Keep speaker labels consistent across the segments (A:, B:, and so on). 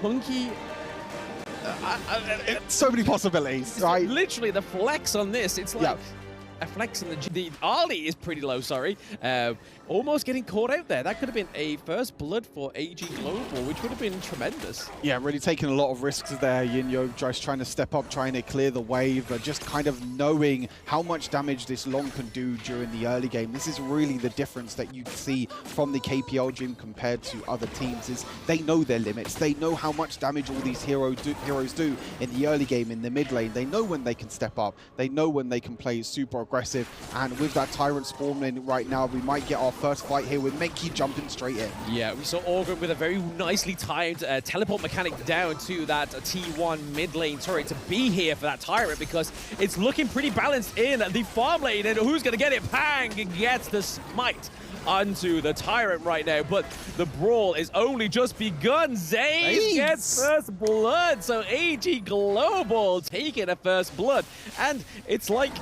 A: Punky.
B: So many possibilities, right?
A: Literally, the flex on this, it's like a flex on the Ali is pretty low, sorry. Almost getting caught out there. That could have been a first blood for AG Global, which would have been tremendous.
B: Yeah, really taking a lot of risks there. Yinyo just trying to step up, trying to clear the wave, but just kind of knowing how much damage this Long can do during the early game. This is really the difference that you see from the KPL Dream compared to other teams, is they know their limits. They know how much damage all these heroes do in the early game, in the mid lane. They know when they can step up. They know when they can play super aggressive. And with that Tyrant spawning right now, we might get our first fight here with Menki jumping straight in.
A: Yeah, we saw Organ with a very nicely timed teleport mechanic down to that T1 mid lane turret to be here for that Tyrant, because it's looking pretty balanced in the farm lane. And who's going to get it? Pang gets the smite onto the Tyrant right now, but the brawl is only just begun. Zaze gets first blood, so AG Global taking a first blood. And it's like,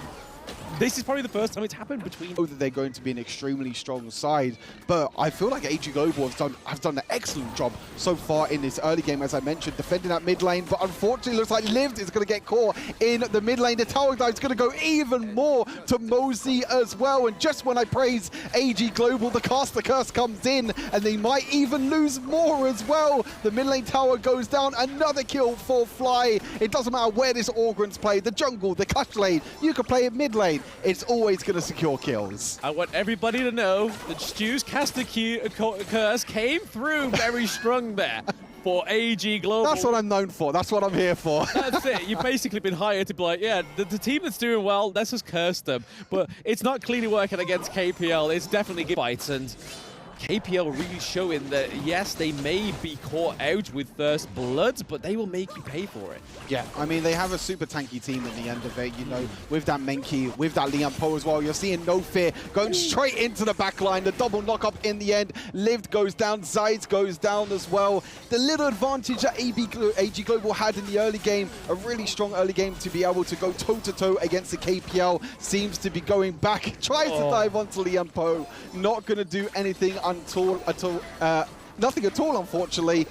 A: this is probably the first time it's happened between...
B: That they're going to be an extremely strong side, but I feel like AG Global have done an excellent job so far in this early game, as I mentioned, defending that mid lane, but unfortunately looks like Lived is going to get caught in the mid lane. The tower dive is going to go even more to Mosey as well, and just when I praise AG Global, the caster curse comes in, and they might even lose more as well. The mid lane tower goes down, another kill for Fly. It doesn't matter where this Orgran's played, the jungle, the Cush lane, you can play it mid lane. It's always going to secure kills.
A: I want everybody to know that Stu's caster curse came through very strong there for AG Global.
B: That's what I'm known for. That's what I'm here for.
A: That's it. You've basically been hired to be like, yeah, the team that's doing well, let's just curse them. But it's not clearly working against KPL. It's definitely good fights, and KPL really showing that, yes, they may be caught out with first bloods, but they will make you pay for it.
B: Yeah, I mean, they have a super tanky team at the end of it, you know, with that Menki, with that Lian Po as well. You're seeing No Fear going straight into the back line. The double knock-up in the end. Lived goes down, Zeiss goes down as well. The little advantage that AG Global had in the early game, a really strong early game to be able to go toe-to-toe against the KPL, seems to be going back. Tries to dive onto Lian Po. Not going to do anything nothing at all, unfortunately.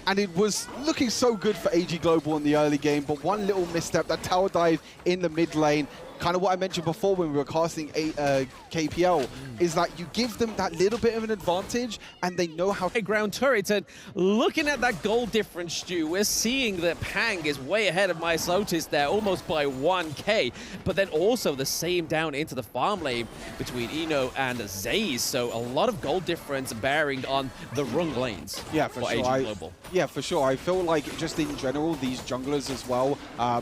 B: And it was looking so good for AG Global in the early game, but one little misstep, that tower dive in the mid lane, kind of what I mentioned before when we were casting KPL, is that you give them that little bit of an advantage and they know how...
A: Ground turret, and looking at that gold difference, Stu, we're seeing that Pang is way ahead of mythological there, almost by 1k, but then also the same down into the farm lane between Eno and Zaze, so a lot of gold difference bearing on the wrong lanes.
B: Yeah, for sure.
A: AG Global.
B: Yeah, for sure. I feel like just in general, these junglers as well,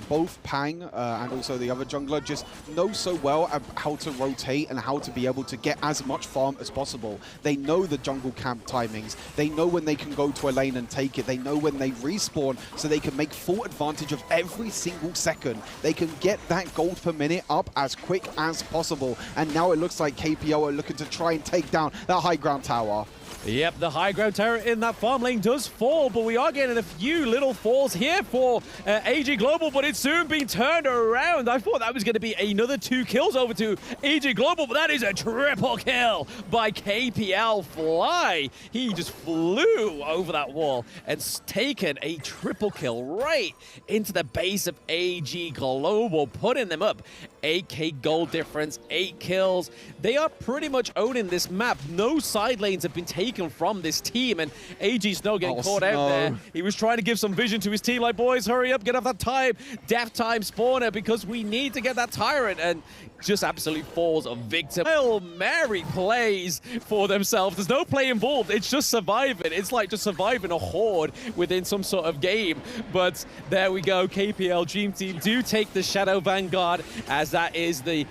B: both Pang and also the other jungler, just know so well how to rotate and how to be able to get as much farm as possible. They know the jungle camp timings. They know when they can go to a lane and take it. They know when they respawn, so they can make full advantage of every single second. They can get that gold per minute up as quick as possible. And now it looks like KPL are looking to try and take down that high ground tower.
A: Yep, the high ground tower in that farm lane does fall, but we are getting a few little falls here for AG Global, but it's soon been turned around. I thought that was going to be another 2 kills over to AG Global, but that is a triple kill by KPL Fly. He just flew over that wall and taken a triple kill right into the base of AG Global, putting them up 8k gold difference, 8 kills. They are pretty much owning this map. No side lanes have been taken from this team, and AG Snow getting caught out there. He was trying to give some vision to his team, like, boys, hurry up, get off that time, death time spawner, because we need to get that Tyrant, and just absolutely falls a victim. Hail Mary plays for themselves. There's no play involved. It's just surviving. It's like just surviving a horde within some sort of game. But there we go. KPL Dream Team do take the Shadow Vanguard, as that is the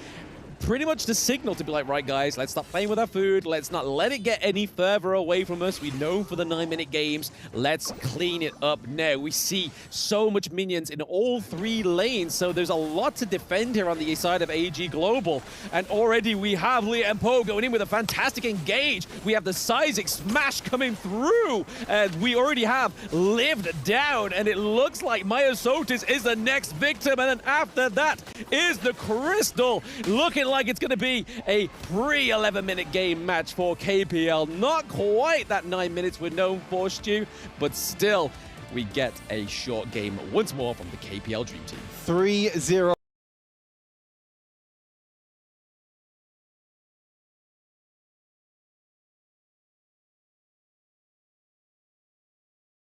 A: pretty much the signal to be like, right, guys, let's stop playing with our food. Let's not let it get any further away from us. We're known for the 9-minute games. Let's clean it up now. We see so much minions in all 3 lanes, so there's a lot to defend here on the side of AG Global. And already we have Lian Po going in with a fantastic engage. We have the Seismic Smash coming through, and we already have Lived down, and it looks like Myosotis is the next victim, and then after that is the Crystal, looking like it's going to be a pre-11-minute game match for KPL. Not quite that 9 minutes we're known for, Stu, but still, we get a short game once more from the KPL Dream Team.
B: 3-0.